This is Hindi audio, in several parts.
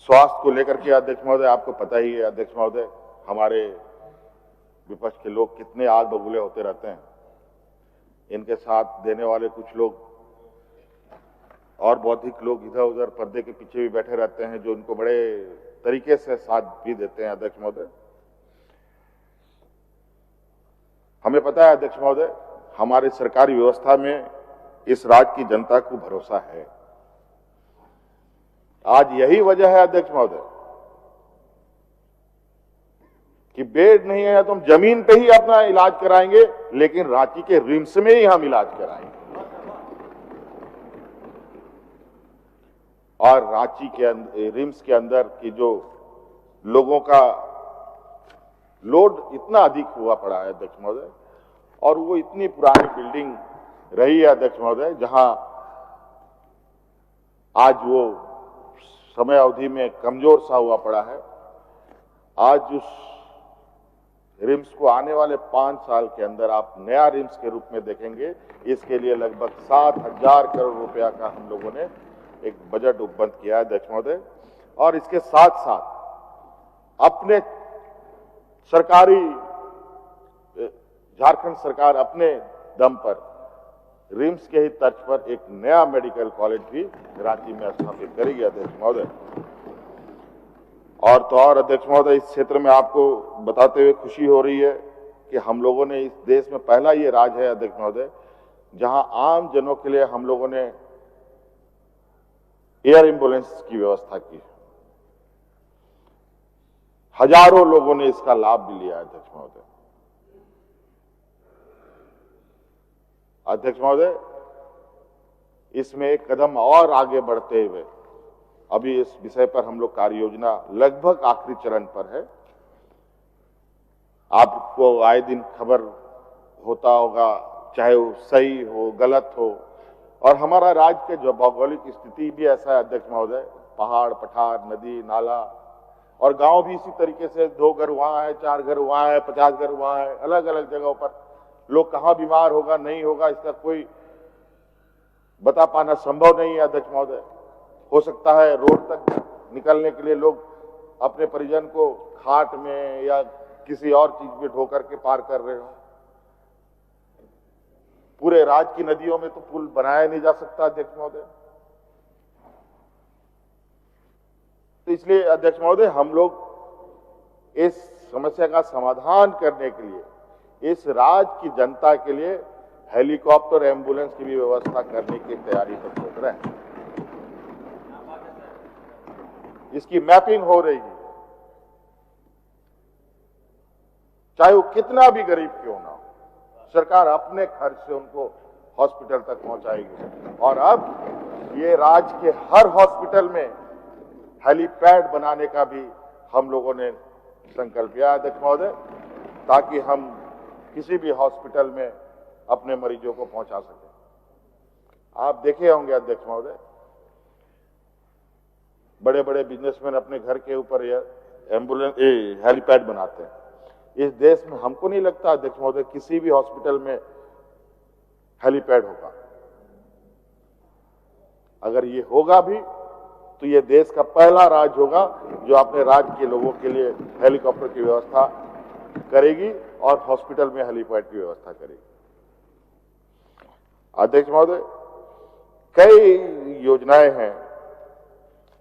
स्वास्थ्य को लेकर के अध्यक्ष महोदय आपको पता ही है अध्यक्ष महोदय, हमारे विपक्ष के लोग कितने आग बबूले होते रहते हैं। इनके साथ देने वाले कुछ लोग और बौद्धिक लोग इधर उधर पर्दे के पीछे भी बैठे रहते हैं, जो इनको बड़े तरीके से साथ भी देते हैं अध्यक्ष महोदय। हमें पता है अध्यक्ष महोदय, हमारी सरकारी व्यवस्था में इस राज्य की जनता को भरोसा है। आज यही वजह है अध्यक्ष महोदय कि बेड नहीं है तो हम जमीन पे ही अपना इलाज कराएंगे, लेकिन रांची के रिम्स में ही हम इलाज कराएंगे। और रांची के रिम्स के अंदर की जो लोगों का लोड इतना अधिक हुआ पड़ा है अध्यक्ष महोदय, और वो इतनी पुरानी बिल्डिंग रही है अध्यक्ष महोदय, जहां आज वो समय अवधि में कमजोर सा हुआ पड़ा है। आज उस रिम्स को आने वाले 5 साल के अंदर आप नया रिम्स के रूप में देखेंगे। इसके लिए लगभग 7,000 करोड़ रुपया का हम लोगों ने एक बजट उपबंध किया है अध्यक्ष महोदय। और इसके साथ साथ अपने सरकारी झारखंड सरकार अपने दम पर रिम्स के ही तर्ज पर एक नया मेडिकल कॉलेज भी रांची में स्थापित करेगी अध्यक्ष महोदय। और तो और अध्यक्ष महोदय, इस क्षेत्र में आपको बताते हुए खुशी हो रही है कि हम लोगों ने इस देश में पहला ये राज्य है अध्यक्ष महोदय, जहां आम जनों के लिए हम लोगों ने एयर एम्बुलेंस की व्यवस्था की। हजारों लोगों ने इसका लाभ भी लिया अध्यक्ष महोदय। अध्यक्ष महोदय, इसमें एक कदम और आगे बढ़ते हुए अभी इस विषय पर हम लोग कार्य योजना लगभग आखिरी चरण पर है। आपको आए दिन खबर होता होगा, चाहे वो सही हो गलत हो। और हमारा राज्य के जो भौगोलिक स्थिति भी ऐसा है अध्यक्ष महोदय, पहाड़ पठार नदी नाला और गांव भी इसी तरीके से, 2 घर वहां है, 4 घर वहां है, 50 घर वहां है, अलग अलग जगहों पर लोग कहां बीमार होगा नहीं होगा इसका कोई बता पाना संभव नहीं है अध्यक्ष महोदय। हो सकता है रोड तक निकलने के लिए लोग अपने परिजन को खाट में या किसी और चीज में ढो करके पार कर रहे हो। पूरे राज्य की नदियों में तो पुल बनाया नहीं जा सकता अध्यक्ष महोदय। तो इसलिए अध्यक्ष महोदय, हम लोग इस समस्या का समाधान करने के लिए इस राज्य की जनता के लिए हेलीकॉप्टर एम्बुलेंस की भी व्यवस्था करने की तैयारी पर सोच रहे हैं। इसकी मैपिंग हो रही है, चाहे वो कितना भी गरीब क्यों ना हो, सरकार अपने खर्च से उनको हॉस्पिटल तक पहुंचाएगी। और अब ये राज्य के हर हॉस्पिटल में हेलीपैड बनाने का भी हम लोगों ने संकल्प लिया अध्यक्ष महोदय, ताकि हम किसी भी हॉस्पिटल में अपने मरीजों को पहुंचा सकें। आप देखे होंगे अध्यक्ष महोदय, बड़े बड़े बिजनेसमैन अपने घर के ऊपर एम्बुलेंस हेलीपैड बनाते हैं। इस देश में हमको नहीं लगता अध्यक्ष महोदय किसी भी हॉस्पिटल में हेलीपैड होगा। अगर ये होगा भी तो ये देश का पहला राज्य होगा जो अपने राज्य के लोगों के लिए हेलीकॉप्टर की व्यवस्था करेगी और हॉस्पिटल में हेलीपैड की व्यवस्था करेगी। अध्यक्ष महोदय, कई योजनाएं हैं,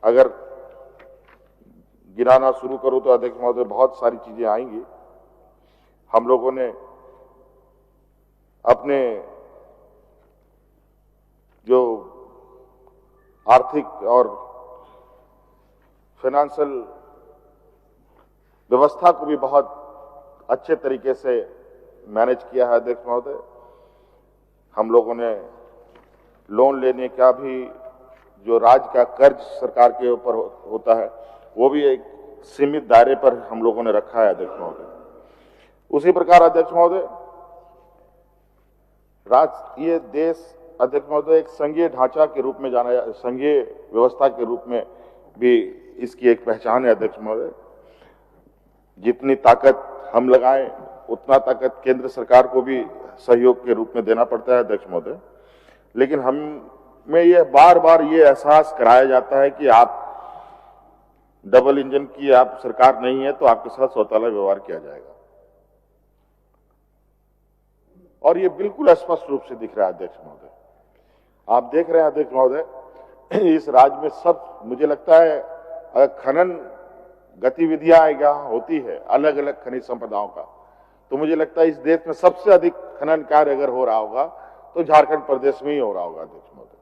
अगर गिनाना शुरू करूं तो अध्यक्ष महोदय बहुत सारी चीजें आएंगी। हम लोगों ने अपने जो आर्थिक और फाइनेंशियल व्यवस्था को भी बहुत अच्छे तरीके से मैनेज किया है अध्यक्ष महोदय। हम लोगों ने लोन लेने का भी, जो राज्य का कर्ज सरकार के ऊपर होता है, वो भी एक सीमित दायरे पर हम लोगों ने रखा है अध्यक्ष महोदय। उसी प्रकार अध्यक्ष महोदय, ये देश अध्यक्ष महोदय एक संघीय ढांचा के रूप में जाना, संघीय व्यवस्था के रूप में भी इसकी एक पहचान है अध्यक्ष महोदय। जितनी ताकत हम लगाएं उतना ताकत केंद्र सरकार को भी सहयोग के रूप में देना पड़ता है अध्यक्ष महोदय। लेकिन हमें यह बार बार ये एहसास कराया जाता है कि आप डबल इंजन की आप सरकार नहीं है तो आपके साथ सौतेला व्यवहार किया जाएगा। और ये बिल्कुल स्पष्ट रूप से दिख रहा है अध्यक्ष महोदय। आप देख रहे हैं अध्यक्ष महोदय, इस राज्य में सब, मुझे लगता है अगर खनन गतिविधियां यहाँ होती है अलग अलग खनिज संपदाओं का, तो मुझे लगता है इस देश में सबसे अधिक खनन कार्य अगर हो रहा होगा तो झारखंड प्रदेश में ही हो रहा होगा अध्यक्ष महोदय।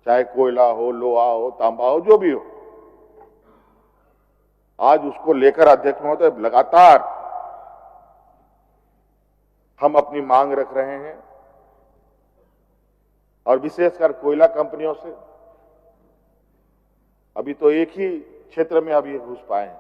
चाहे कोयला हो, लोहा हो, तांबा हो, जो भी हो, आज उसको लेकर अध्यक्ष महोदय लगातार हम अपनी मांग रख रहे हैं और विशेषकर कोयला कंपनियों से। अभी तो एक ही क्षेत्र में अभी घुस पाए हैं,